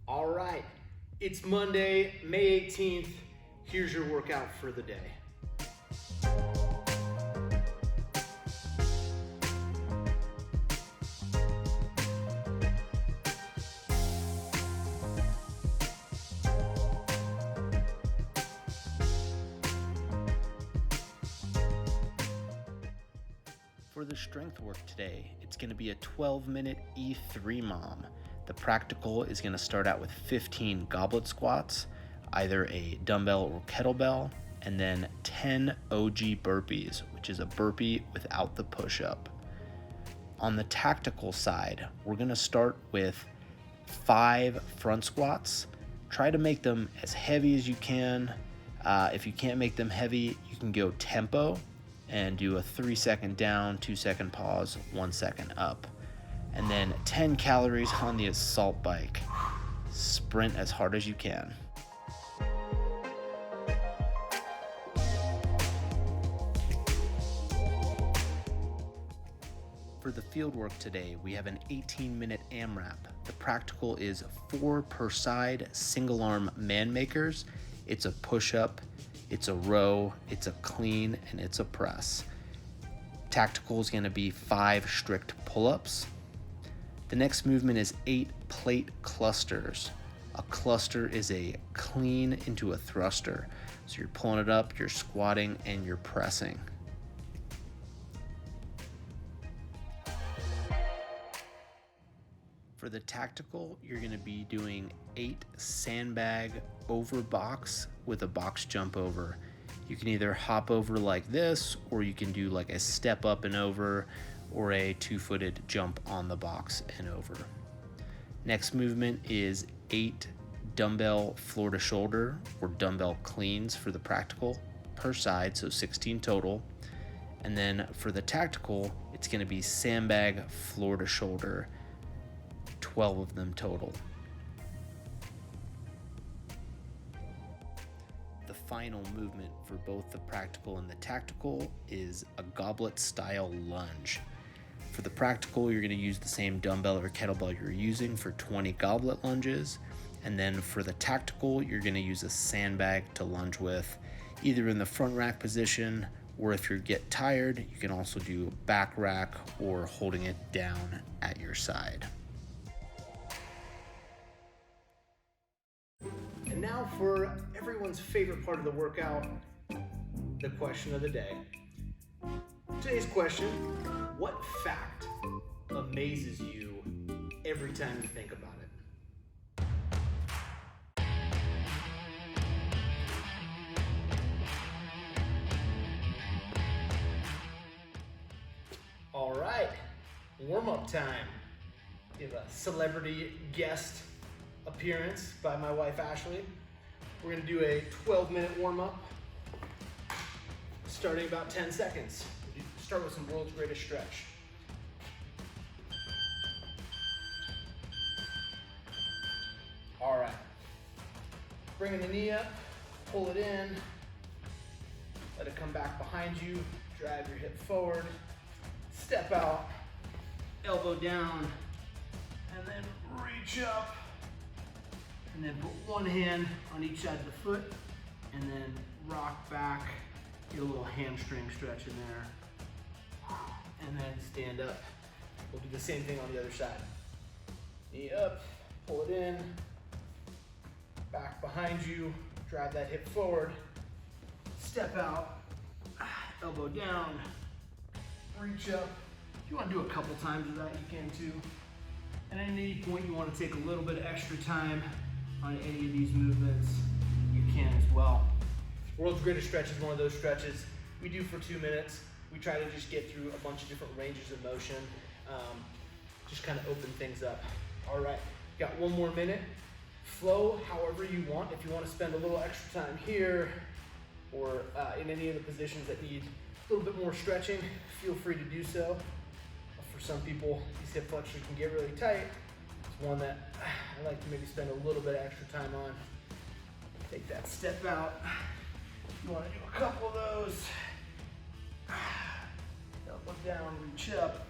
All right, it's Monday, May 18th. Here's your workout for the day. For the strength work today, it's going to be a 12-minute E3 mom. The practical is going to start out with 15 goblet squats, either a dumbbell or kettlebell, and then 10 OG burpees, which is a burpee without the push-up. On the tactical side, we're going to start with 5 front squats. Try to make them as heavy as you can. If you can't make them heavy, you can go tempo and do a 3-second down, 2-second pause, 1 second up. And then 10 calories on the assault bike. Sprint as hard as you can. For the field work today, we have an 18-minute AMRAP. The practical is 4 per side, single arm man makers. It's a push-up, it's a row, it's a clean, and it's a press. Tactical is going to be 5 strict pull-ups. The next movement is 8 plate clusters. A cluster is a clean into a thruster. So you're pulling it up, you're squatting, and you're pressing. For the tactical, you're going to be doing 8 sandbag over box with a box jump over. You can either hop over like this, or you can do like a step up and over, or a 2-footed jump on the box and over. Next movement is 8 dumbbell floor to shoulder or dumbbell cleans for the practical per side, so 16 total. And then for the tactical, it's going to be sandbag floor to shoulder, 12 of them total. The final movement for both the practical and the tactical is a goblet style lunge. For the practical, you're going to use the same dumbbell or kettlebell you're using for 20 goblet lunges. And then for the tactical, you're going to use a sandbag to lunge with, either in the front rack position, or if you get tired, you can also do back rack or holding it down at your side. And now for everyone's favorite part of the workout, the question of the day. Today's question: what fact amazes you every time you think about it? All right, warm-up time. We have a celebrity guest appearance by my wife Ashley. We're going to do a 12-minute warm-up starting about 10 seconds. Start with some world's greatest stretch. All right, bringing the knee up, pull it in, let it come back behind you, drive your hip forward, step out, elbow down, and then reach up. And then put one hand on each side of the foot, and then rock back, get a little hamstring stretch in there, and then stand up. We'll do the same thing on the other side. Knee up, pull it in, back behind you, drive that hip forward, step out, elbow down, reach up. If you want to do a couple times of that, you can too. And at any point you want to take a little bit of extra time on any of these movements, you can as well. World's greatest stretch is one of those stretches we do for 2 minutes. We try to just get through a bunch of different ranges of motion, just kind of open things up. All right, got 1 more minute. Flow however you want. If you want to spend a little extra time here or in any of the positions that need a little bit more stretching, feel free to do so. For some people, these hip flexors can get really tight. It's one that I like to maybe spend a little bit of extra time on. Take that step out. You want to do a couple of those. Elbow down, reach up.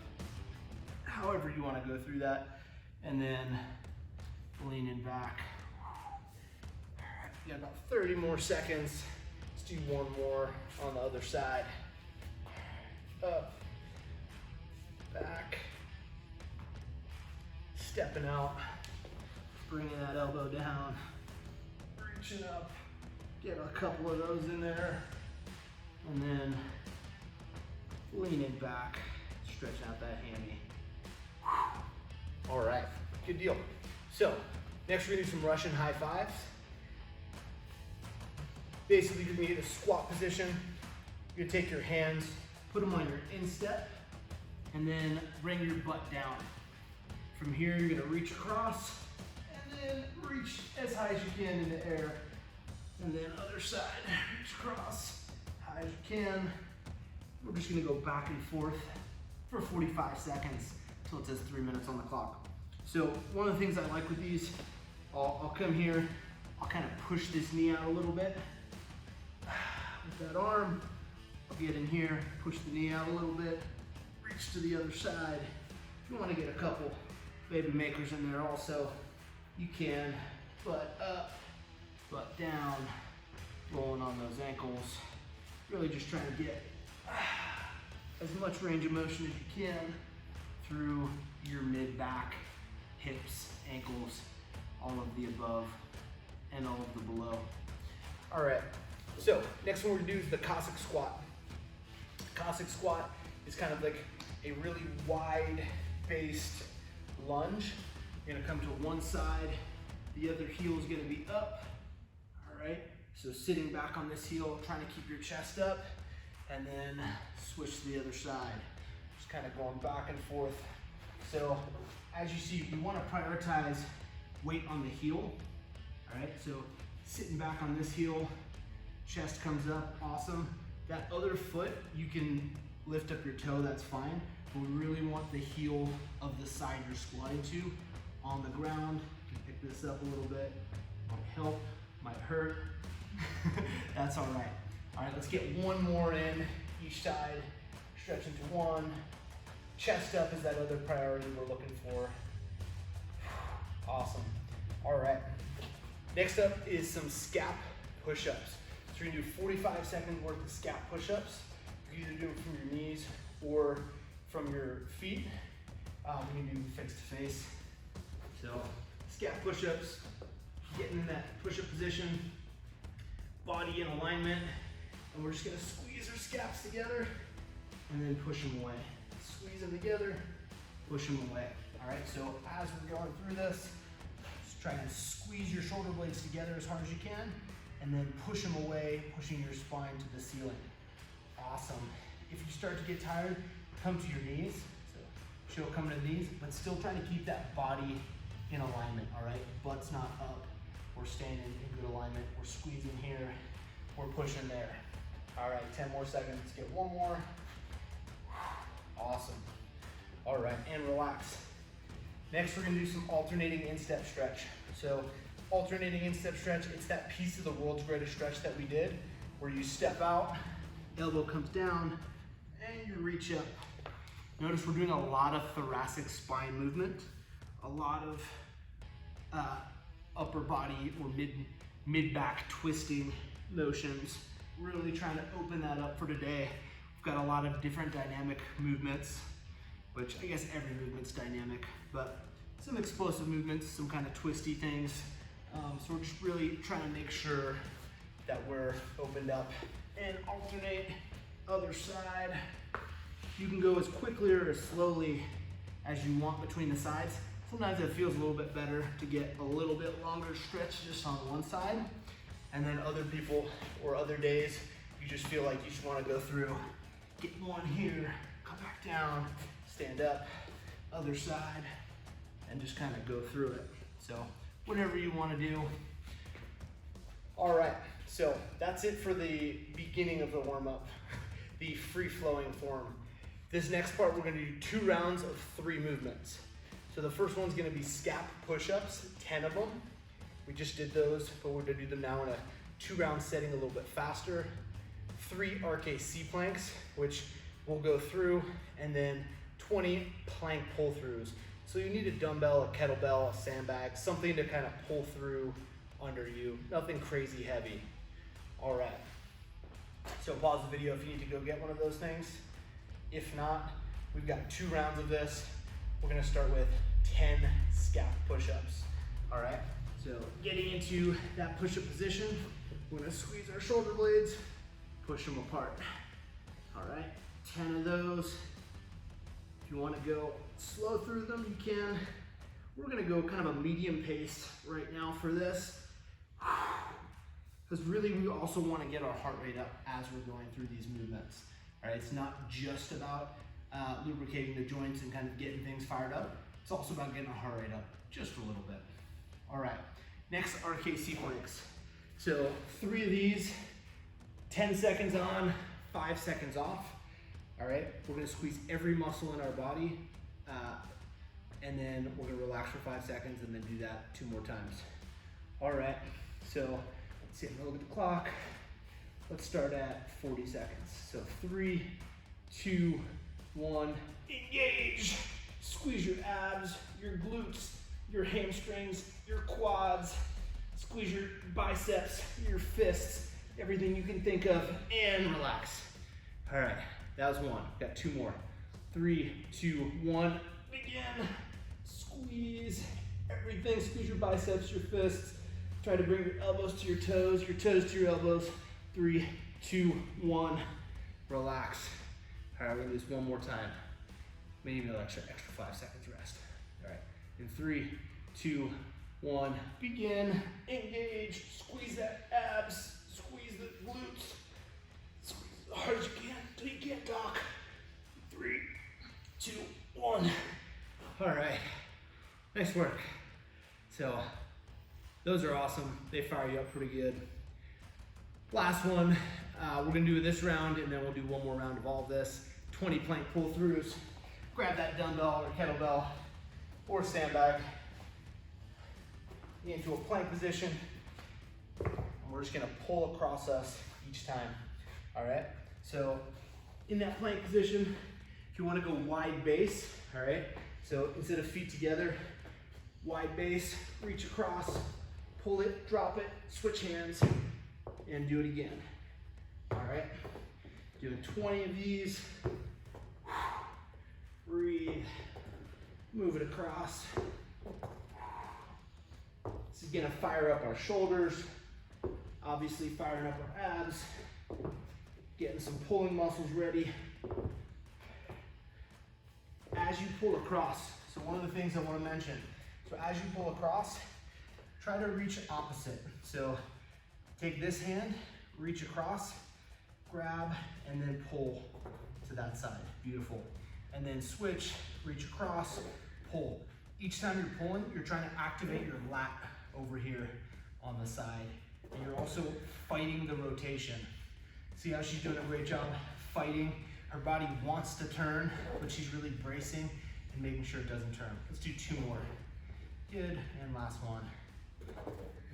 However you want to go through that. And then leaning back. You got about 30 more seconds. Let's do one more on the other side. Up, back, stepping out, bringing that elbow down, reaching up, get a couple of those in there, and then leaning back, stretching out that hammy. All right, good deal. So next we're gonna do some Russian high fives. Basically, you're gonna get a squat position. You're gonna take your hands, put them on your instep, and then bring your butt down. From here, you're gonna reach across, and then reach as high as you can in the air. And then other side, reach across, high as you can. We're just gonna go back and forth for 45 seconds until it says 3 minutes on the clock. So one of the things I like with these, I'll come here, I'll kind of push this knee out a little bit. With that arm, I'll get in here, push the knee out a little bit, reach to the other side. If you want to get a couple baby makers in there also, you can. Butt up, butt down, rolling on those ankles. Really just trying to get as much range of motion as you can through your mid-back, hips, ankles, all of the above, and all of the below. All right, so next one we're gonna do is the Cossack squat. Cossack squat is kind of like a really wide-based lunge. You're gonna come to one side, the other heel is gonna be up, all right? So sitting back on this heel, trying to keep your chest up, and then switch to the other side. Just kind of going back and forth. So as you see, you wanna prioritize weight on the heel, all right? So sitting back on this heel, chest comes up, awesome. That other foot, you can lift up your toe, that's fine, but we really want the heel of the side you're squatting to on the ground. You can pick this up a little bit, might help, might hurt. That's all right. All right, let's get one more in each side. Stretch into one. Chest up is that other priority we're looking for. Awesome. All right. Next up is some scap push-ups. So you're gonna do 45 seconds worth of scap push-ups. You can either do them from your knees or from your feet. You can do face-to-face. So scap push-ups, getting in that push-up position, body in alignment, and we're just gonna squeeze our scaps together and then push them away. Squeeze them together, push them away. All right, so as we're going through this, just try to squeeze your shoulder blades together as hard as you can, and then push them away, pushing your spine to the ceiling. Awesome. If you start to get tired, come to your knees. So she'll come to the knees, but still trying to keep that body in alignment, all right? Butt's not up. We're staying in good alignment. We're squeezing here. We're pushing there. All right, 10 more seconds. Let's get one more. Awesome. All right, and relax. Next, we're gonna do some alternating instep stretch. So alternating instep stretch, it's that piece of the world's greatest stretch that we did, where you step out, elbow comes down, and you reach up. Notice we're doing a lot of thoracic spine movement, a lot of upper body or mid-back twisting motions. Really trying to open that up for today. We've got a lot of different dynamic movements, which I guess every movement's dynamic, but some explosive movements, some kind of twisty things. So we're just really trying to make sure that we're opened up. And alternate, other side. You can go as quickly or as slowly as you want between the sides. Sometimes it feels a little bit better to get a little bit longer stretch just on one side. And then other people or other days, you just feel like you just want to go through, get one here, come back down, stand up, other side, and just kind of go through it. So whatever you want to do. All right, so that's it for the beginning of the warm-up, the free-flowing form. This next part, we're going to do 2 rounds of 3 movements. So the first one's going to be scap push-ups, 10 of them. We just did those, but we're going to do them now in a 2-round setting, a little bit faster. 3 RKC planks, which we'll go through, and then 20 plank pull-throughs, So you need a dumbbell, a kettlebell, a sandbag, something to kind of pull through under you. Nothing crazy heavy. All right. So pause the video if you need to go get one of those things. If not, we've got 2 rounds of this. We're gonna start with 10 scap push-ups. All right, so getting into that push-up position, we're gonna squeeze our shoulder blades, push them apart. All right, 10 of those. If you wanna go slow through them, you can. We're gonna go kind of a medium pace right now for this. Because really we also wanna get our heart rate up as we're going through these movements. All right, it's not just about lubricating the joints and kind of getting things fired up. It's also about getting our heart rate up just a little bit. All right, next RKC planks. So 3 of these, 10 seconds on, 5 seconds off. All right, we're gonna squeeze every muscle in our body and then we're gonna relax for 5 seconds and then do that 2 more times. All right, so let's see, I'm gonna look at the clock. Let's start at 40 seconds. So 3, 2, 1, engage. Squeeze your abs, your glutes, your hamstrings, your quads. Squeeze your biceps, your fists, everything you can think of, and relax. All right, that was 1. Got 2 more. 3, 2, 1, begin. Squeeze everything. Squeeze your biceps, your fists. Try to bring your elbows to your toes to your elbows. 3, 2, 1, relax. All right, we're gonna do this 1 more time. Maybe an extra 5 seconds rest. All right, in 3, 2, 1, begin, engage, squeeze that abs, squeeze the glutes, squeeze as hard as you can until you can't talk. 3, 2, 1. All right, nice work. So those are awesome. They fire you up pretty good. Last one, we're gonna do this round and then we'll do 1 more round of all of this. 20 plank pull-throughs. Grab that dumbbell or kettlebell or sandbag. Get into a plank position. And we're just gonna pull across us each time. All right, so in that plank position, if you wanna go wide base, all right? So instead of feet together, wide base, reach across, pull it, drop it, switch hands, and do it again. All right, doing 20 of these. Breathe, move it across. This is gonna fire up our shoulders, obviously firing up our abs, getting some pulling muscles ready. As you pull across, so one of the things I wanna mention, so as you pull across, try to reach opposite. So take this hand, reach across, grab, and then pull to that side. Beautiful. And then switch, reach across, pull. Each time you're pulling, you're trying to activate your lat over here on the side. And you're also fighting the rotation. See how she's doing a great job fighting? Her body wants to turn, but she's really bracing and making sure it doesn't turn. Let's do 2 more. Good, and last one.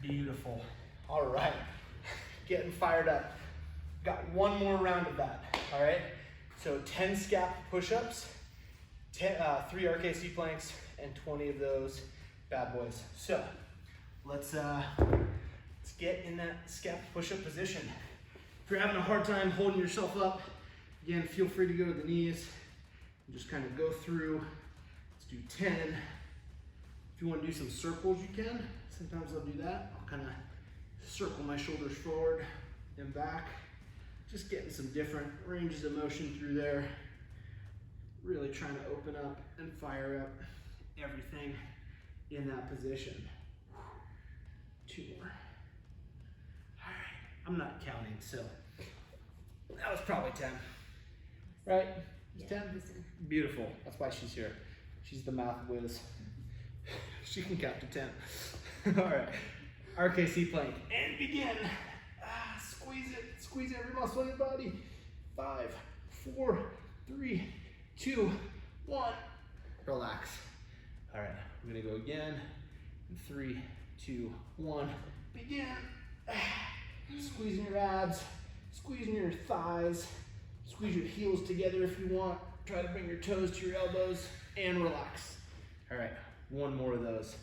Beautiful. All right, getting fired up. Got 1 more round of that, all right? So 10 scap push-ups, 3 RKC planks, and 20 of those bad boys. So let's get in that scap push-up position. If you're having a hard time holding yourself up, again, feel free to go to the knees and just kind of go through. Let's do 10. If you want to do some circles, you can. Sometimes I'll do that. I'll kind of circle my shoulders forward and back. Just getting some different ranges of motion through there. Really trying to open up and fire up everything in that position. 2 more. All right, I'm not counting, so that was probably 10. Right? It's 10? Beautiful. That's why she's here. She's the math whiz. She can count to 10. All right, RKC plank, and begin. Squeeze it, squeeze every muscle in your body. 5, 4, 3, 2, 1. Relax. All right, we're gonna go again. In 3, 2, 1, begin. Squeezing your abs, squeezing your thighs, squeeze your heels together if you want. Try to bring your toes to your elbows and relax. All right, one more of those.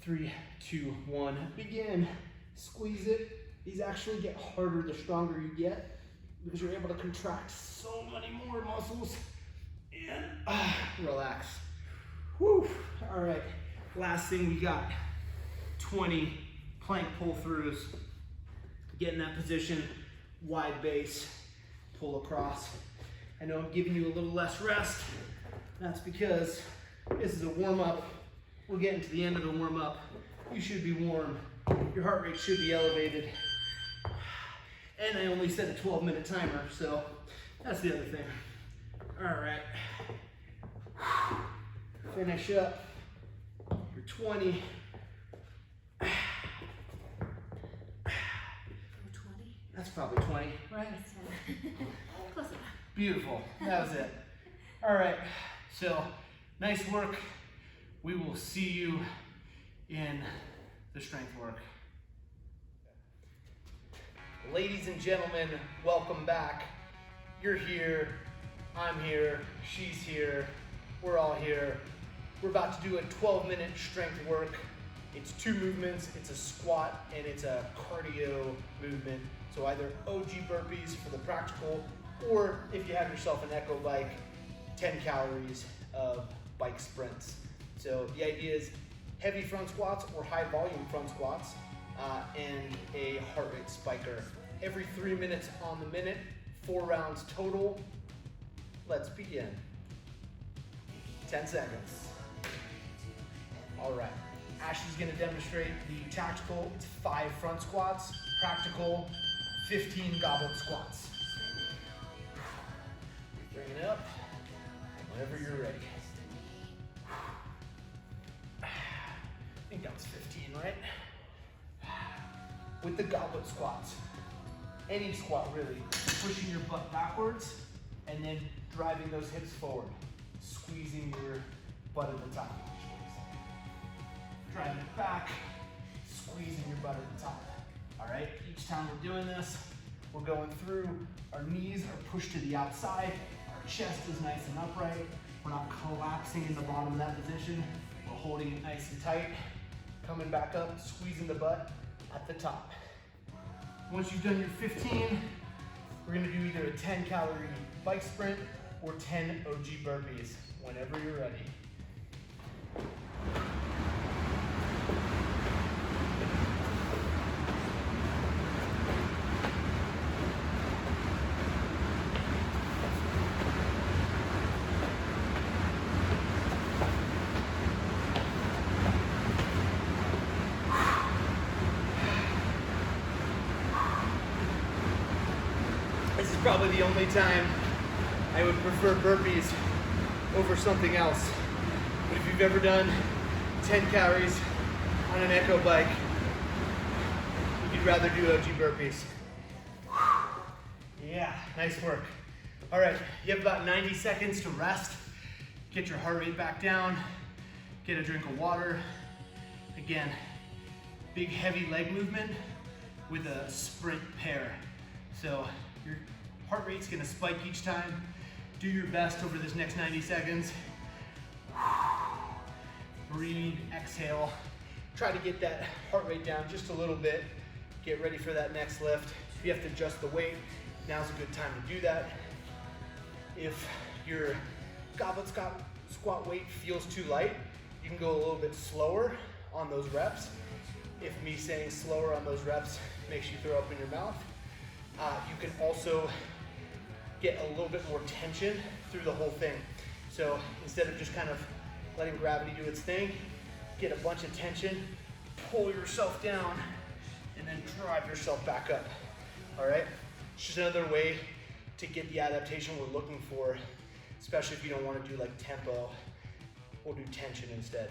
3, 2, 1, begin. Squeeze it. These actually get harder the stronger you get because you're able to contract so many more muscles. And relax. Whew. All right, last thing we got. 20 plank pull-throughs. Get in that position, wide base, pull across. I know I'm giving you a little less rest. That's because this is a warm-up. We're getting to the end of the warm-up. You should be warm. Your heart rate should be elevated. And I only set a 12-minute timer, so that's the other thing. All right. Finish up your 20. 20? That's probably 20, right? Close enough. Beautiful, that was it. All right, so nice work. We will see you in the strength work. Ladies and gentlemen, welcome back. You're here, I'm here, she's here, we're all here. We're about to do a 12-minute strength work. It's 2 movements, it's a squat and it's a cardio movement. So either OG burpees for the practical, or if you have yourself an echo bike, 10 calories of bike sprints. So the idea is heavy front squats or high volume front squats and a heart rate spiker. Every 3 minutes on the minute, 4 rounds total. Let's begin. 10 seconds. All right. Ashley's gonna demonstrate the tactical, it's 5 front squats, practical, 15 goblet squats. Bring it up, whenever you're ready. I think that was 15, right? With the goblet squats, any squat really, pushing your butt backwards and then driving those hips forward, squeezing your butt at the top. Driving it back, squeezing your butt at the top. All right, each time we're doing this, we're going through, our knees are pushed to the outside, our chest is nice and upright, we're not collapsing in the bottom of that position, we're holding it nice and tight, coming back up, squeezing the butt at the top. Once you've done your 15, we're gonna do either a 10 calorie bike sprint or 10 OG burpees, whenever you're ready. This is probably the only time I would prefer burpees over something else. But if you've ever done 10 calories on an echo bike, you'd rather do OG burpees. Yeah, nice work. All right, you have about 90 seconds to rest. Get your heart rate back down. Get a drink of water. Again, big heavy leg movement with a sprint pair. So your heart rate's gonna spike each time. Do your best over this next 90 seconds. Breathe, exhale. Try to get that heart rate down just a little bit. Get ready for that next lift. If you have to adjust the weight, now's a good time to do that. If your goblet squat weight feels too light, you can go a little bit slower on those reps. If me saying slower on those reps makes you throw up in your mouth, you can also get a little bit more tension through the whole thing. So instead of just kind of letting gravity do its thing, get a bunch of tension, pull yourself down, and then drive yourself back up. All right? It's just another way to get the adaptation we're looking for, especially if you don't want to do like tempo. We'll do tension instead.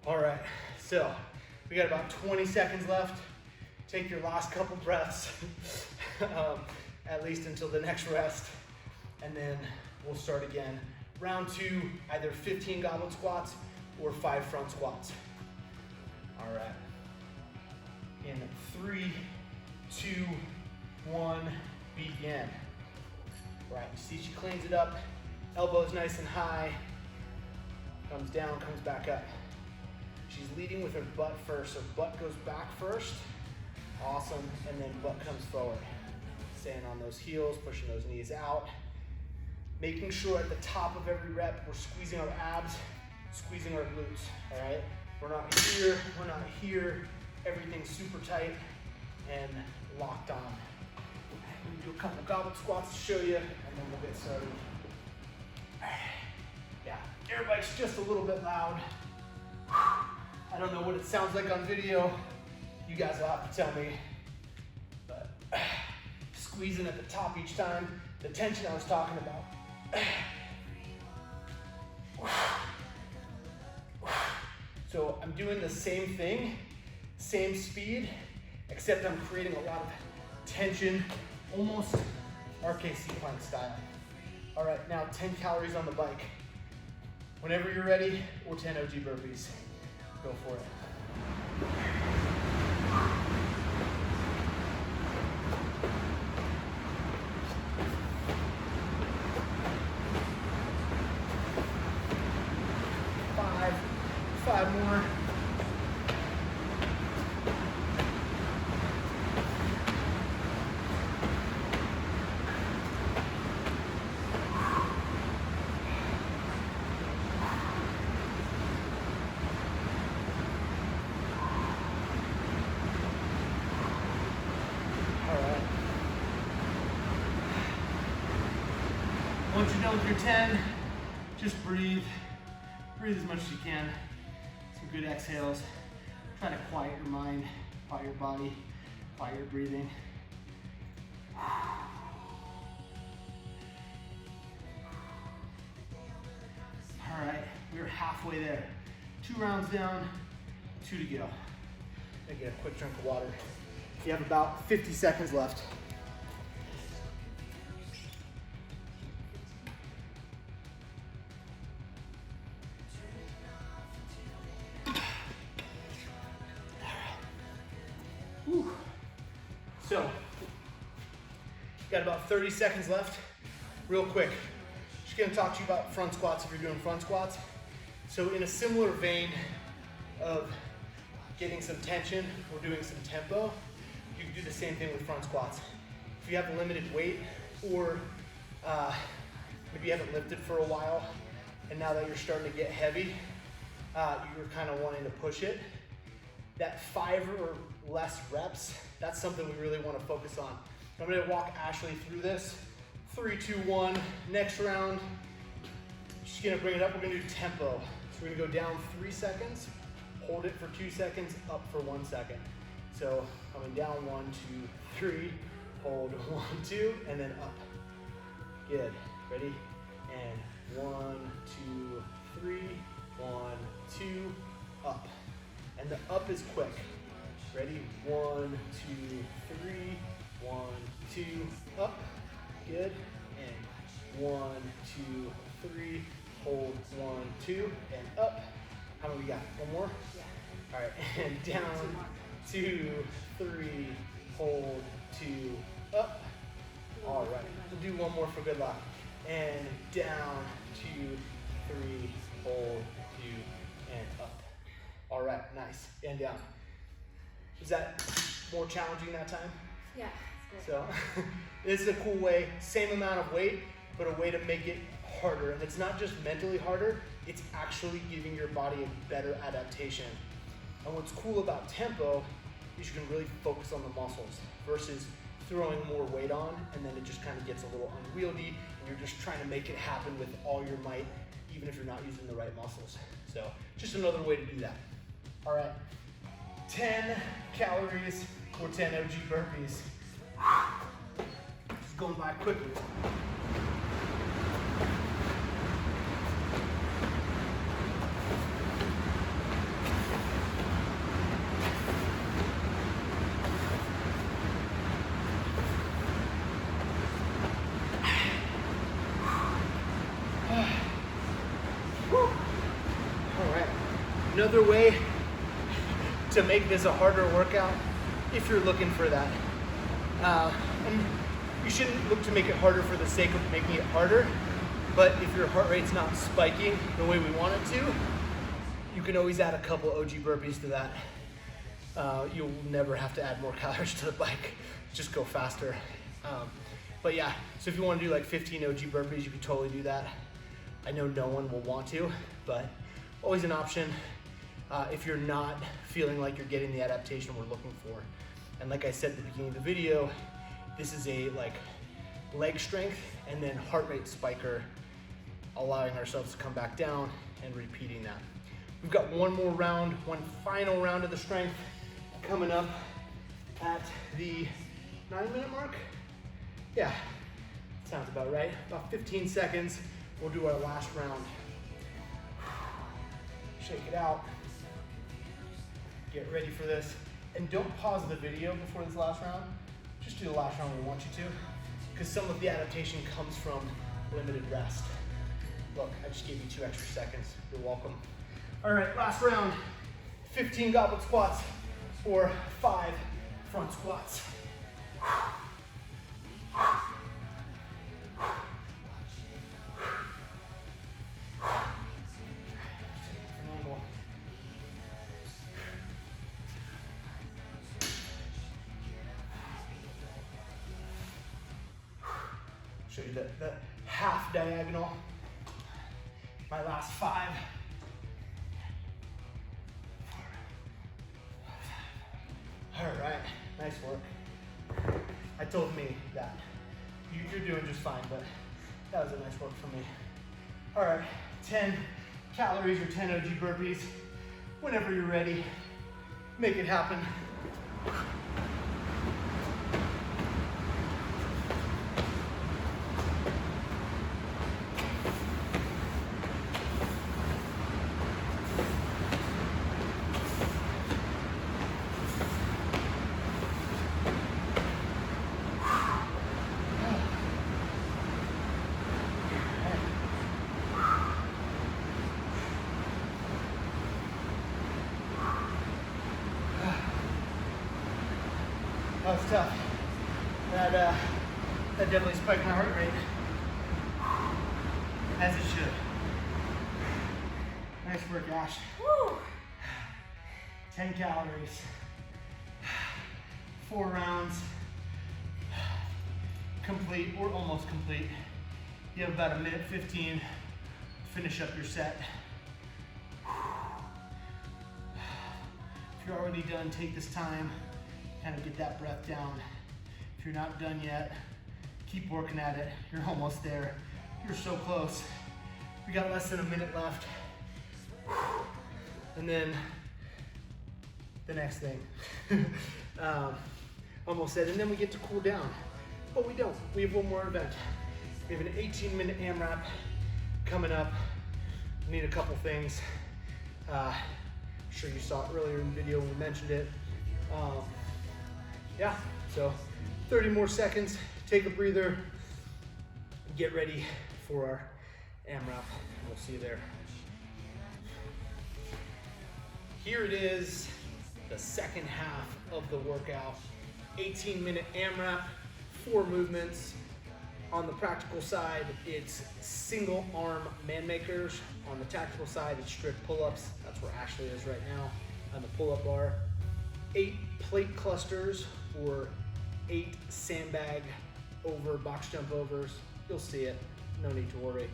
All right, so we got about 20 seconds left. Take your last couple breaths, at least until the next rest, and then we'll start again. Round 2, either 15 goblet squats or 5 front squats. All right, in 3, 2, 1, begin. All right, you see she cleans it up, elbows nice and high. comes down, comes back up. She's leading with her butt first, so butt goes back first. Awesome, and then butt comes forward. Staying on those heels, pushing those knees out. Making sure at the top of every rep, we're squeezing our abs, squeezing our glutes, all right? We're not here, we're not here. Everything's super tight and locked on. We'll do a couple goblet squats to show you, and then we'll get started. Yeah, everybody's just a little bit loud. I don't know what it sounds like on video. You guys will have to tell me. But squeezing at the top each time, the tension I was talking about. So I'm doing the same thing, same speed, except I'm creating a lot of tension, almost RKC plank style. All right, now 10 calories on the bike. Whenever you're ready, or 10 OG burpees. Go for it. Five more. Once you're done with your 10, just breathe. Breathe as much as you can. Some good exhales. Try to quiet your mind, quiet your body, quiet your breathing. All right, we're halfway there. 2 rounds down, 2 to go. Gonna get a quick drink of water. You have about 50 seconds left. So, got about 30 seconds left. Real quick, just gonna talk to you about front squats if you're doing front squats. So in a similar vein of getting some tension, we're doing some tempo. You can do the same thing with front squats. If you have limited weight, or maybe you haven't lifted for a while, and now that you're starting to get heavy, you're kind of wanting to push it. That 5 or less reps, that's something we really want to focus on. I'm going to walk Ashley through this. 3, 2, 1. Next round, she's going to bring it up. We're going to do tempo. So we're going to go down 3 seconds, hold it for 2 seconds, up for 1 second. So coming down 1, 2, 3, hold 1, 2, and then up. Good. Ready? And 1, 2, 3, 1, 2, up. And the up is quick. Ready? 1, 2, 3, 1, 2, up. Good. And 1, 2, 3, hold 1, 2, and up. How many we got? One more? Yeah. All right, and down, 2, 3, hold 2, up. All right, we'll do one more for good luck. And down, 2, 3, hold 2, and up. All right, nice. And down. Was that more challenging that time? Yeah. So this is a cool way, same amount of weight, but a way to make it harder. And it's not just mentally harder, it's actually giving your body a better adaptation. And what's cool about tempo is you can really focus on the muscles versus throwing more weight on, and then it just kind of gets a little unwieldy, and you're just trying to make it happen with all your might, even if you're not using the right muscles. So just another way to do that. All right, 10 calories or 10 OG burpees. It's going by quickly. All right, another way to make this a harder workout, if you're looking for that. And you shouldn't look to make it harder for the sake of making it harder. But if your heart rate's not spiking the way we want it to, you can always add a couple OG burpees to that. You'll never have to add more calories to the bike, just go faster. But yeah, so if you want to do like 15 OG burpees, you can totally do that. I know no one will want to, but always an option if you're not feeling like you're getting the adaptation we're looking for. And like I said at the beginning of the video, this is a like leg strength and then heart rate spiker, allowing ourselves to come back down and repeating that. We've got one more round, one final round of the strength coming up at the 9-minute mark. Yeah, sounds about right. About 15 seconds, we'll do our last round. Shake it out. Get ready for this. And don't pause the video before this last round. Just do the last round when we want you to, because some of the adaptation comes from limited rest. Look, I just gave you 2 extra seconds. You're welcome. All right, last round. 15 goblet squats or 5 front squats. Show you the half diagonal. My last 5. All right, nice work. I told me that you're doing just fine, but that was a nice work for me. All right, 10 calories or 10 OG burpees. Whenever you're ready, make it happen. That was tough. That definitely spiked my heart rate, as it should. Nice work, Ash. Woo! 10 calories, 4 rounds, complete or almost complete. You have about 1:15 to finish up your set. If you're already done, take this time, kind of get that breath down. If you're not done yet, keep working at it. You're almost there. You're so close. We got less than a minute left. And then the next thing. Almost said, and then we get to cool down. But we don't. We have one more event. We have an 18-minute AMRAP coming up. We need a couple things. I'm sure you saw it earlier in the video when we mentioned it. Yeah, so 30 more seconds, take a breather, get ready for our AMRAP. We'll see you there. Here it is, the second half of the workout. 18-minute AMRAP, 4 movements. On the practical side, it's single arm man makers. On the tactical side, it's strict pull-ups. That's where Ashley is right now on the pull-up bar. 8 plate clusters or 8 sandbag over box jump overs. You'll see it, no need to worry.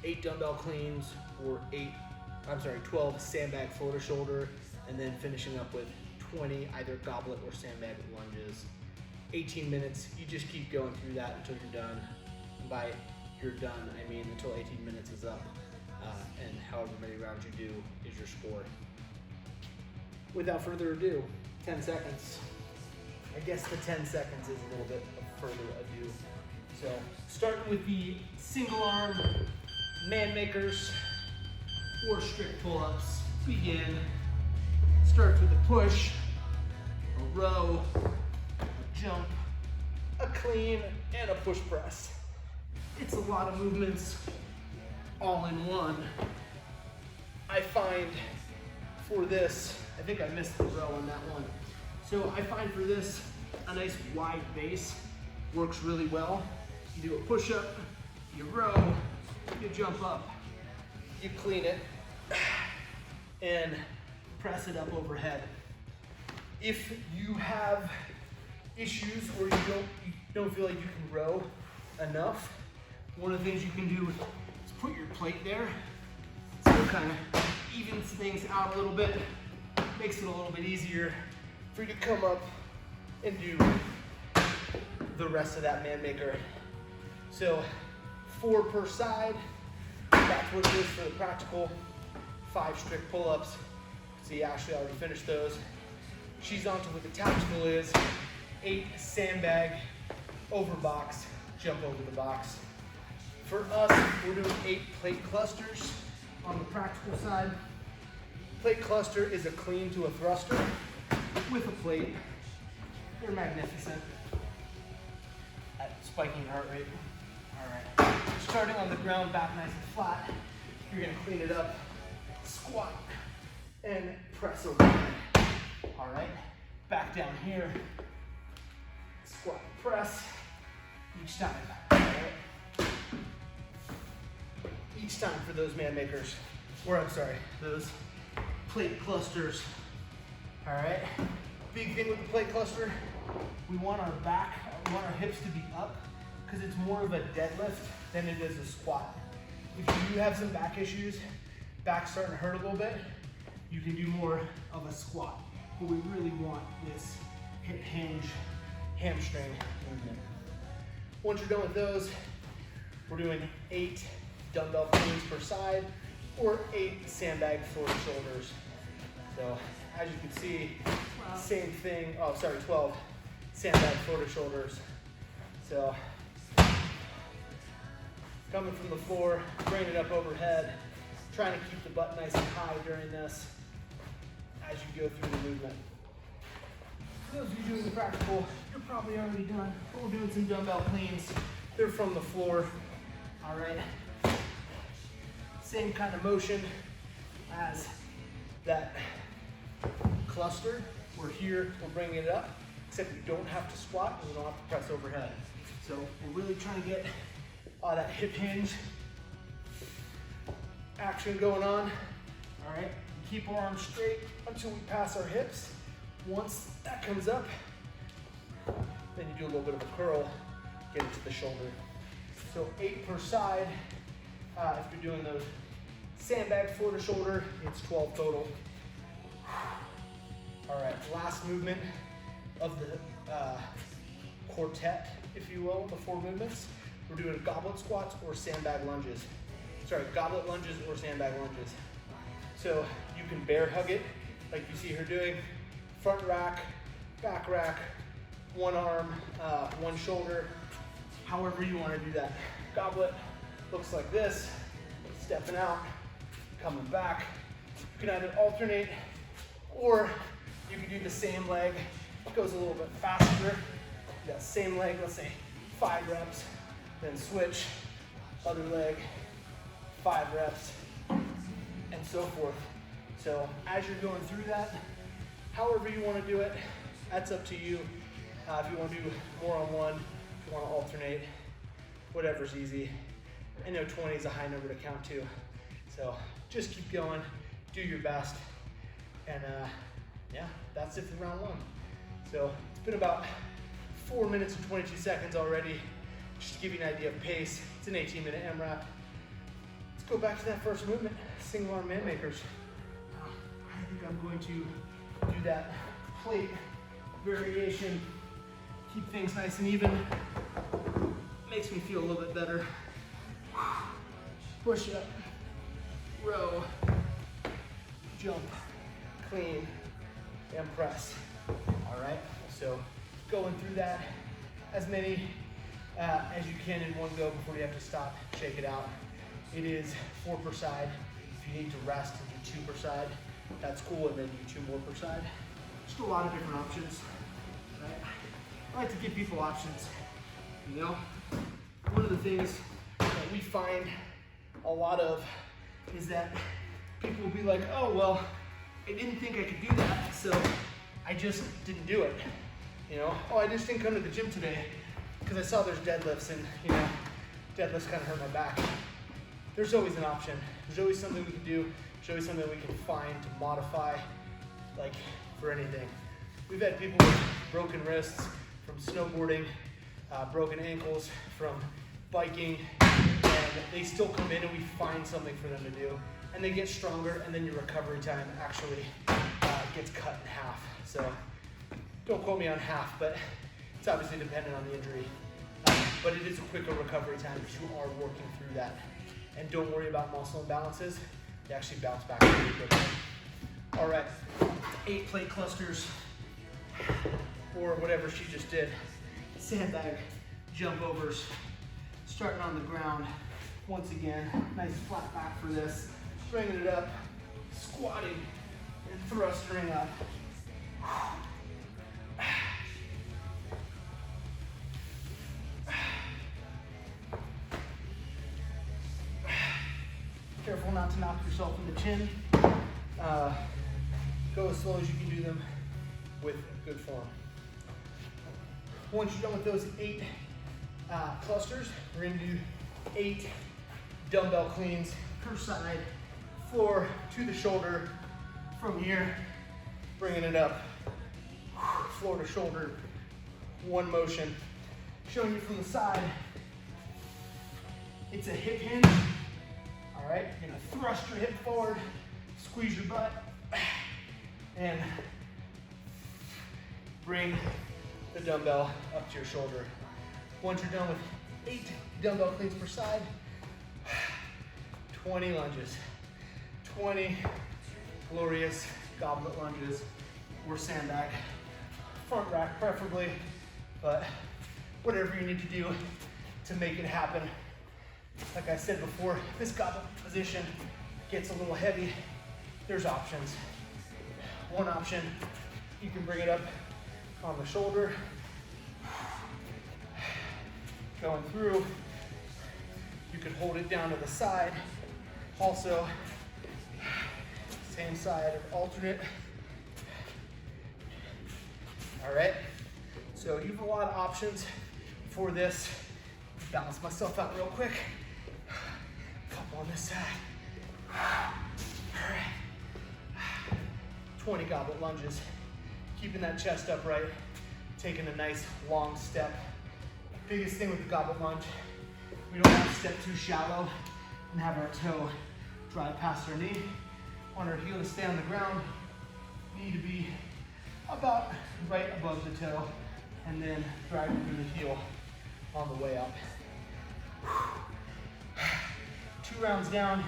8 dumbbell cleans or 12 sandbag floater shoulder, and then finishing up with 20 either goblet or sandbag lunges. 18 minutes, you just keep going through that until you're done. And by you're done, I mean until 18 minutes is up, and however many rounds you do is your score. Without further ado, 10 seconds. I guess the 10 seconds is a little bit of further ado. So, starting with the single arm man makers or strict pull-ups. Begin. Starts with a push, a row, a jump, a clean, and a push press. It's a lot of movements all in one. I find for this, I think I missed the row on that one. So I find for this, a nice wide base works really well. You do a push-up, you row, you jump up, you clean it, and press it up overhead. If you have issues or you don't feel like you can row enough, one of the things you can do is put your plate there. So it kind of evens things out a little bit, makes it a little bit easier for you to come up and do the rest of that man maker. So 4 per side, that's what it is for the practical. 5 strict pull-ups. See, Ashley already finished those. She's on to what the tactical is. 8 sandbag over box, jump over the box. For us, we're doing 8 plate clusters on the practical side. Plate cluster is a clean to a thruster with a plate. They're magnificent at spiking heart rate. All right, starting on the ground, back nice and flat. You're gonna clean it up, squat, and press overhead. All right, back down here, squat and press each time. All right. Each time for those man makers, or I'm sorry, those plate clusters. All right, big thing with the plate cluster, we want our hips to be up because it's more of a deadlift than it is a squat. If you do have some back issues, back's starting to hurt a little bit, you can do more of a squat. But we really want this hip hinge, hamstring movement. Once you're done with those, we're doing 8 dumbbell cleans per side or 8 sandbag floor to shoulders. So as you can see, same thing, 12 sandbag floor to shoulders. So coming from the floor, bring it up overhead, trying to keep the butt nice and high during this as you go through the movement. For those of you doing the practical, you're probably already done. But we're doing some dumbbell cleans. They're from the floor. All right. Same kind of motion as that cluster. We're here, we're bringing it up, except you don't have to squat and you don't have to press overhead. So we're really trying to get that hip hinge action going on. All right, keep our arms straight until we pass our hips. Once that comes up, then you do a little bit of a curl, get it to the shoulder. So 8 per side. If you're doing those sandbag floor to shoulder, it's 12 total. All right, last movement of the quartet, if you will, the 4 movements. We're doing goblet squats or sandbag lunges. Sorry, goblet lunges or sandbag lunges. So you can bear hug it, like you see her doing. Front rack, back rack, one arm, one shoulder, however you want to do that. Goblet looks like this, stepping out, coming back. You can either alternate or you can do the same leg. It goes a little bit faster. That same leg, let's say 5 reps, then switch, other leg, 5 reps, and so forth. So as you're going through that, however you want to do it, that's up to you. If you want to do more on one, if you want to alternate, whatever's easy. I know 20 is a high number to count to. So just keep going, do your best. And yeah, that's it for round 1. So it's been about 4 minutes and 22 seconds already. Just to give you an idea of pace, it's an 18-minute AMRAP. Let's go back to that first movement, single arm man makers. I think I'm going to do that plate variation, keep things nice and even. Makes me feel a little bit better. Push up, row, jump, clean, and press. All right, so going through that as many as you can in one go before you have to stop, shake it out. It is 4 per side. If you need to rest and do 2 per side, that's cool, and then do 2 more per side. Just a lot of different options, right? I like to give people options, you know? One of the things that we find a lot of is that people will be like, oh, well, I didn't think I could do that, so I just didn't do it. You know, oh, I just didn't come to the gym today because I saw there's deadlifts and, you know, deadlifts kind of hurt my back. There's always an option. There's always something we can do. There's always something we can find to modify, like for anything. We've had people with broken wrists from snowboarding, broken ankles from biking, and they still come in and we find something for them to do. And they get stronger, and then your recovery time actually gets cut in half. So don't quote me on half, but it's obviously dependent on the injury. But it is a quicker recovery time because you are working through that. And don't worry about muscle imbalances. They actually bounce back pretty quickly. All right, 8 plate clusters, or whatever she just did. Sandbag jump overs, starting on the ground. Once again, nice flat back for this. Bringing it up, squatting, and thrusting up. Careful not to knock yourself in the chin. Go as slow as you can do them with good form. Once you're done with those 8 clusters, we're going to do 8 dumbbell cleans per side, floor to the shoulder. From here, bringing it up, floor to shoulder, one motion. Showing you from the side, it's a hip hinge. All right, you're gonna thrust your hip forward, squeeze your butt, and bring the dumbbell up to your shoulder. Once you're done with 8 dumbbell cleans per side, 20 lunges. 20 glorious goblet lunges or sandbag. Front rack preferably, but whatever you need to do to make it happen. Like I said before, if this goblet position gets a little heavy, there's options. One option, you can bring it up on the shoulder, going through. You can hold it down to the side. Also, same side or alternate. All right, so you have a lot of options for this. Balance myself out real quick. Couple on this side. All right. 20 goblet lunges. Keeping that chest upright. Taking a nice long step. Biggest thing with the goblet lunge, we don't want to step too shallow and have our toe drive past our knee. Want our heel to stay on the ground. Knee to be about right above the toe, and then driving through the heel on the way up. 2 rounds down,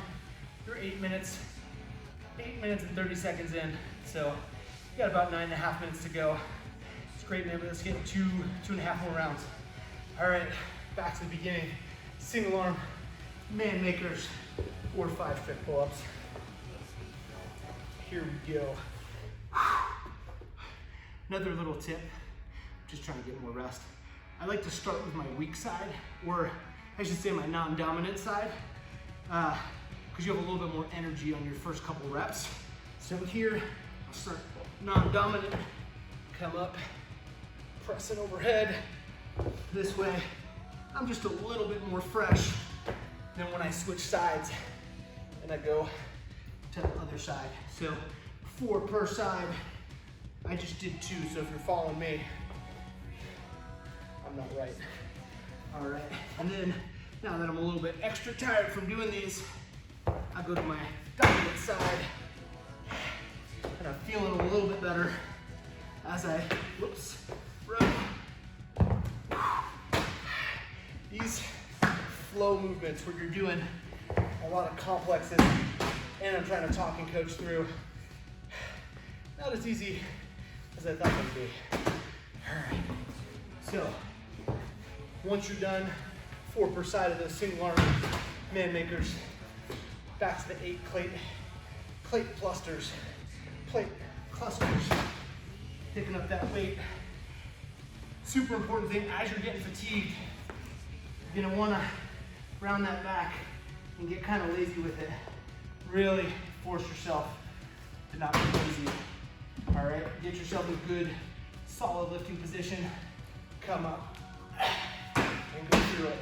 you're 8 minutes. 8 minutes and 30 seconds in, so you got about 9.5 minutes to go. It's great, man, but let's get 2.5 more rounds. All right, back to the beginning. Single arm man makers or 5 strict pull-ups. Here we go. Another little tip, just trying to get more rest. I like to start with my weak side, or I should say my non-dominant side, because you have a little bit more energy on your first couple reps. So here, I'll start non-dominant, come up, press it overhead. This way, I'm just a little bit more fresh than when I switch sides and I go to the other side. So 4 per side. I just did 2, so if you're following me, I'm not right. All right, and then now that I'm a little bit extra tired from doing these, I go to my dominant side, and I'm feeling a little bit better as I, run. These flow movements where you're doing a lot of complexes, and I'm trying to talk and coach through, not as easy as I thought it would be. All right, so once you're done, 4 per side of those single arm man makers, back to the 8 plate clusters. Picking up that weight. Super important thing, as you're getting fatigued, you're gonna wanna round that back and get kind of lazy with it. Really force yourself to not be lazy. All right, get yourself in a good, solid lifting position. Come up and go through it.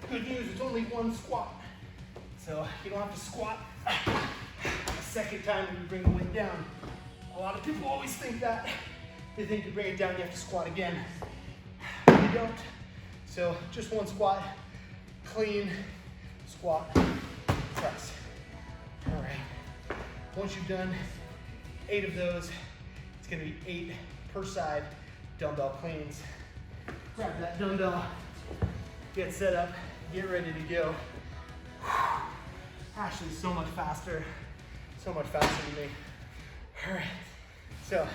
Good news, it's only one squat. So you don't have to squat a second time when you bring the weight down. A lot of people always think that. They think to bring it down, you have to squat again. You don't. So just one squat, clean, squat, press. All right. Once you've done 8 of those, it's gonna be 8 per side dumbbell cleans. Grab that dumbbell, get set up, get ready to go. Ashley's so much faster than me. All right, so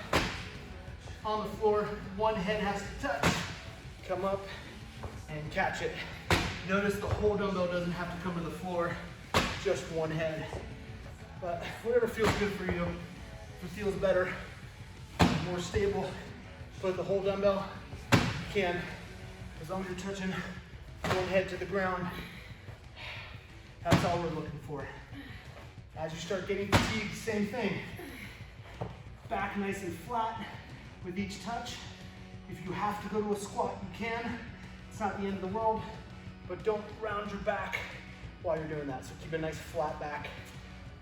on the floor, one head has to touch, come up and catch it. Notice the whole dumbbell doesn't have to come to the floor, just one head. But whatever feels good for you, if it feels better, more stable, put the whole dumbbell, you can, as long as you're touching one head to the ground. That's all we're looking for. As you start getting fatigued, same thing. Back nice and flat with each touch. If you have to go to a squat, you can. It's not the end of the world, but don't round your back while you're doing that. So keep a nice flat back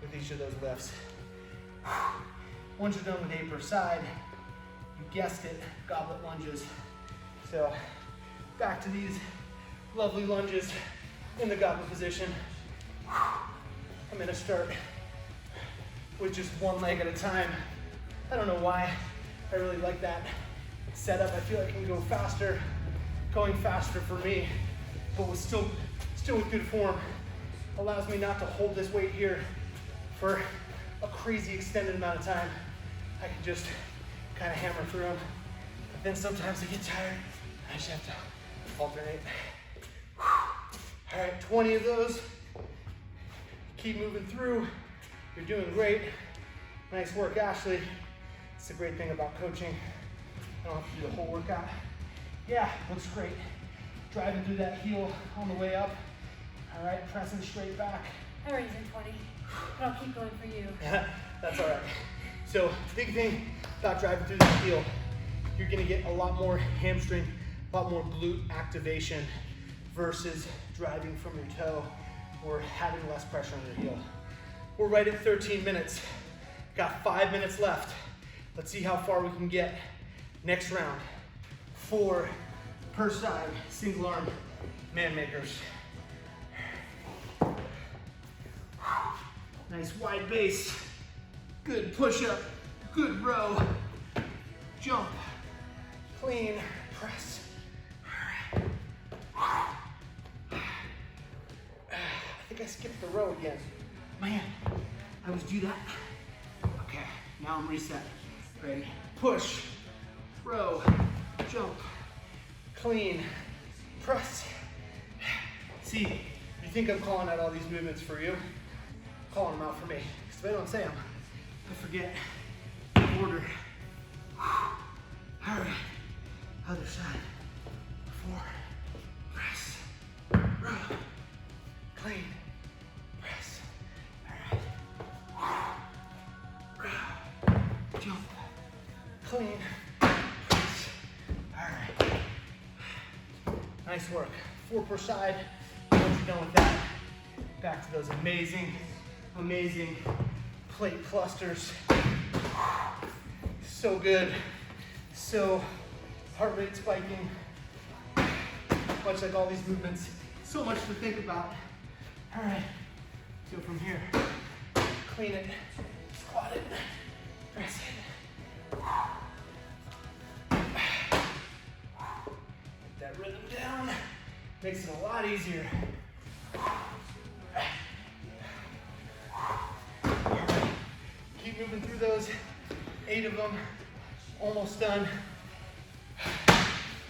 with each of those lifts. Once you're done with 8 per side, you guessed it, goblet lunges. So back to these lovely lunges in the goblet position. I'm gonna start with just one leg at a time. I don't know why, I really like that setup. I feel like I can go faster, going faster for me, but with still with good form. Allows me not to hold this weight here for a crazy extended amount of time. I can just kind of hammer through them. But then sometimes I get tired, I just have to alternate. All right, 20 of those. Keep moving through. You're doing great. Nice work, Ashley. It's the great thing about coaching. I don't have to do the whole workout. Yeah, looks great. Driving through that heel on the way up. All right, pressing straight back. I already did 20, but I'll keep going for you. That's all right. So, big thing about driving through that heel, you're gonna get a lot more hamstring, a lot more glute activation versus driving from your toe or having less pressure on your heel. We're right at 13 minutes. Got 5 minutes left. Let's see how far we can get. Next round, 4 per side, single arm man makers. Nice wide base, good push up, good row, jump, clean, press. I think I skipped the row again. Man, I always do that. Okay, now I'm reset. Ready? Push, row, jump, clean, press. See, you think I'm calling out all these movements for you? I'm calling them out for me. Because if I don't say them, I forget the order. All right, other side. 4, press, row, clean, press. All right. Row, jump, clean, press. All right. Nice work. 4 per side. Once you're done with that, back to those amazing plate clusters. So good. So heart rate spiking. Much like all these movements. So much to think about. All right. Go from here. Clean it. Squat it. Press it. Get that rhythm down. Makes it a lot easier. Keep moving through those. 8 of them. Almost done.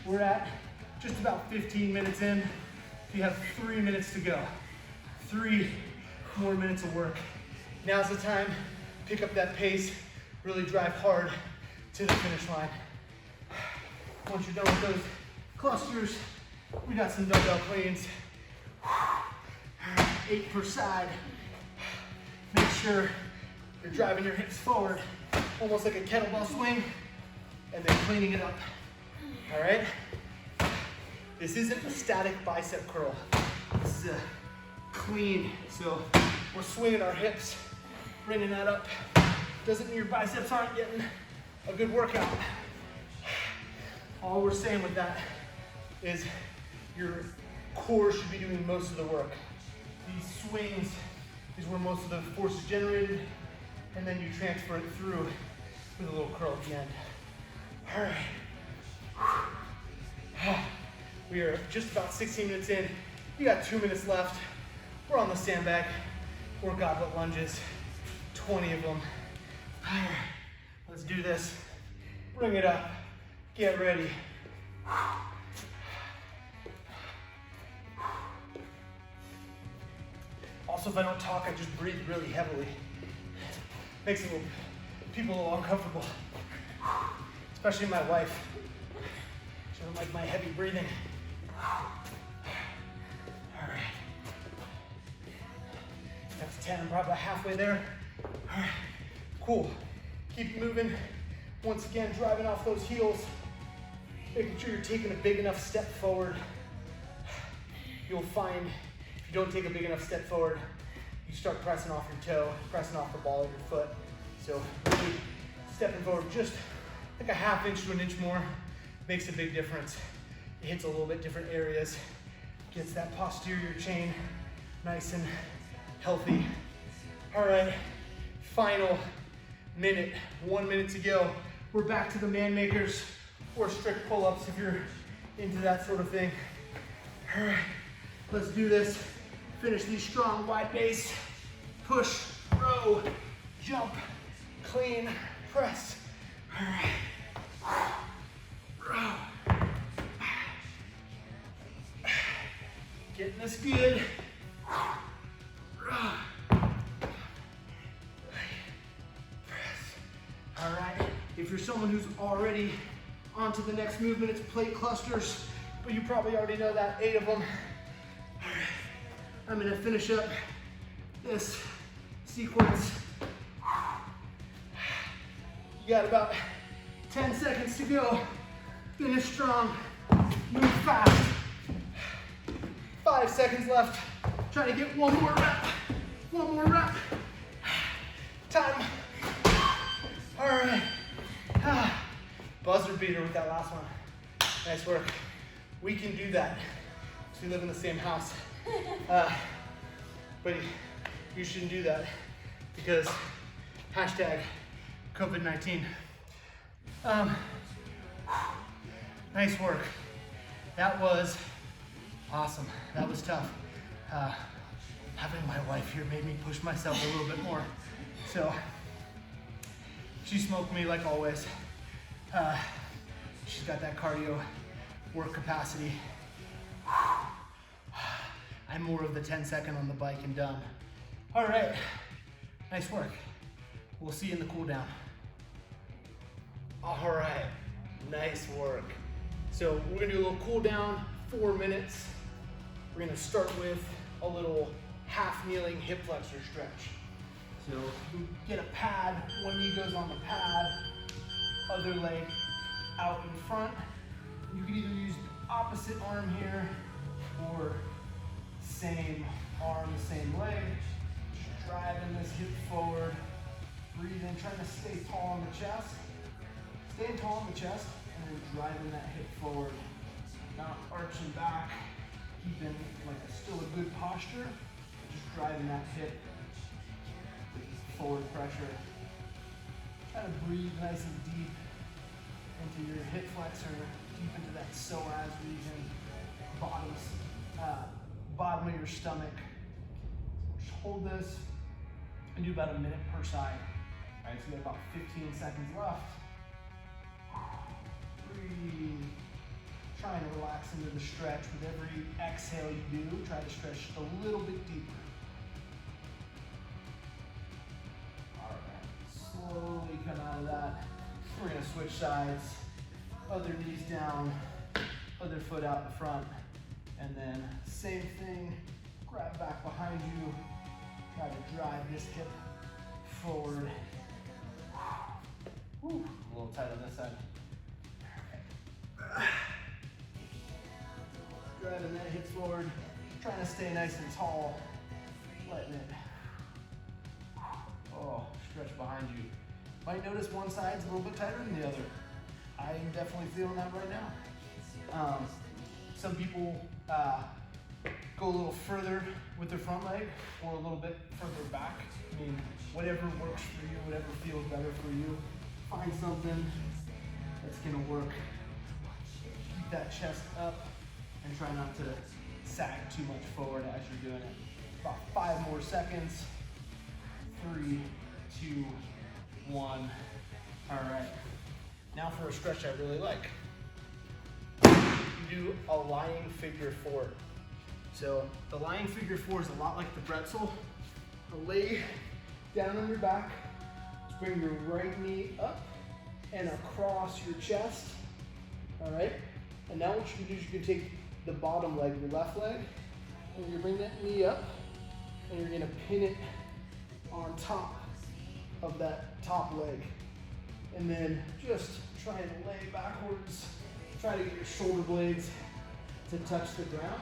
We're at just about 15 minutes in. You have 3 minutes to go. 3 more minutes of work. Now's the time. Pick up that pace. Really drive hard to the finish line. Once you're done with those clusters, we got some dumbbell cleans. 8 per side. Make sure you're driving your hips forward, almost like a kettlebell swing, and then cleaning it up. All right? This isn't a static bicep curl. This is a clean. So we're swinging our hips, bringing that up. Doesn't mean your biceps aren't getting a good workout. All we're saying with that is your core should be doing most of the work. These swings is where most of the force is generated, and then you transfer it through with a little curl at the end. All right. We are just about 16 minutes in. You got 2 minutes left. We're on the sandbag or goblet lunges, 20 of them. All right. Let's do this. Bring it up. Get ready. Also, if I don't talk, I just breathe really heavily. Makes people a little uncomfortable, especially my wife. She doesn't like my heavy breathing. All right. That's 10. I'm probably about halfway there. All right. Cool. Keep moving. Once again, driving off those heels. Making sure you're taking a big enough step forward. You'll find if you don't take a big enough step forward, you start pressing off your toe, pressing off the ball of your foot. So really stepping forward just like a ½ inch to an inch more makes a big difference. It hits a little bit different areas, gets that posterior chain nice and healthy. All right, final minute, 1 minute to go. We're back to the man makers or strict pull-ups if you're into that sort of thing. All right, let's do this. Finish these strong, wide base, push, row, jump, clean, press. All right, row. Getting this good. Row. Press. All right, if you're someone who's already on to the next movement, it's plate clusters, but you probably already know that, 8 of them. All right. I'm gonna finish up this sequence. You got about 10 seconds to go. Finish strong, move fast. 5 seconds left. Try to get one more rep. One more rep. Time. All right. Buzzer beater with that last one. Nice work. We can do that. So we live in the same house. But you shouldn't do that because hashtag COVID-19. Nice work. That was awesome. That was tough. Having my wife here made me push myself a little bit more. So she smoked me like always. She's got that cardio work capacity. I'm more of the 10-second on the bike and done. All right, nice work. We'll see you in the cool down. All right, nice work. So we're gonna do a little cool down, 4 minutes. We're gonna start with a little half kneeling hip flexor stretch. So you get a pad, one knee goes on the pad, other leg out in front. You can either use the opposite arm here or same arm, same leg. Just driving this hip forward. Breathe in, trying to stay tall on the chest. Staying tall on the chest and then driving that hip forward. Not arching back, keeping like still a good posture. Just driving that hip with forward pressure. Try to breathe nice and deep into your hip flexor, deep into that psoas region, bottom of your stomach. Just hold this and do about a minute per side. All right, so we got about 15 seconds left. Breathe. Trying to relax into the stretch. With every exhale you do, try to stretch a little bit deeper. All right, slowly come out of that. We're gonna switch sides. Other knees down, other foot out in front. And then same thing, grab back behind you. Try to drive this hip forward. Whew, a little tight on this side. Driving that hip forward, trying to stay nice and tall, letting it, stretch behind you. Might notice one side's a little bit tighter than the other. I'm definitely feeling that right now. Some people go a little further with their front leg or a little bit further back. I mean, whatever works for you, whatever feels better for you. Find something that's gonna work. Keep that chest up and try not to sag too much forward as you're doing it. About 5 more seconds. 3, 2, 1. All right. Now for a stretch I really like. You do a lying figure 4. So the lying figure 4 is a lot like the pretzel. Lay down on your back, bring your right knee up and across your chest. All right. And now what you can do is you can take the bottom leg, your left leg, and you bring that knee up, and you're gonna pin it on top of that top leg. And then just try and lay backwards. Try to get your shoulder blades to touch the ground,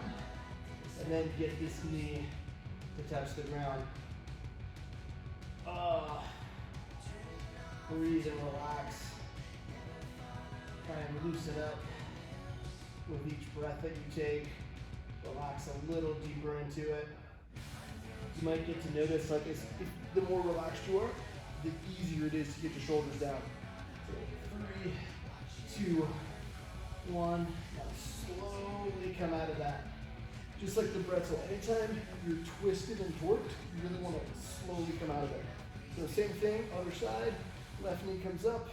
and then get this knee to touch the ground. Breathe and relax. Try and loosen up with each breath that you take. Relax a little deeper into it. You might get to notice, like, if the more relaxed you are, the easier it is to get your shoulders down. So 3, 2, 1. Now slowly come out of that. Just like the pretzel, anytime you're twisted and torqued, you really want to slowly come out of it. So same thing, other side. Left knee comes up,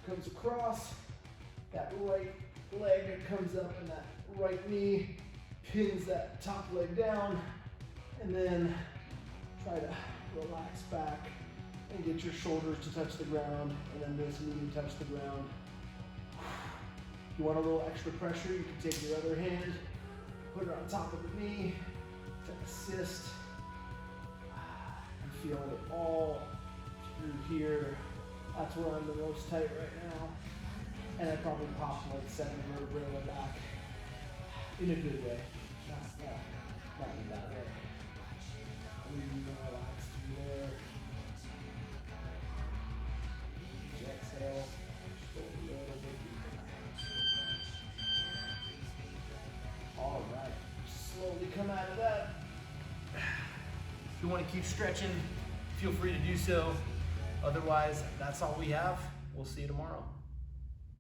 comes across. That right leg comes up, and that right knee pins that top leg down. And then try to relax back and get your shoulders to touch the ground, and then this knee to touch the ground. If you want a little extra pressure, you can take your other hand, put it on top of the knee to assist. I'm feeling it all through here. That's where I'm the most tight right now. And I probably popped like 7 vertebrae in the back. In a good way. Not in that way. Relax through there. Exhale. Just go a little bit deeper. All right. Slowly come out of that. If you want to keep stretching, feel free to do so. Otherwise, that's all we have. We'll see you tomorrow.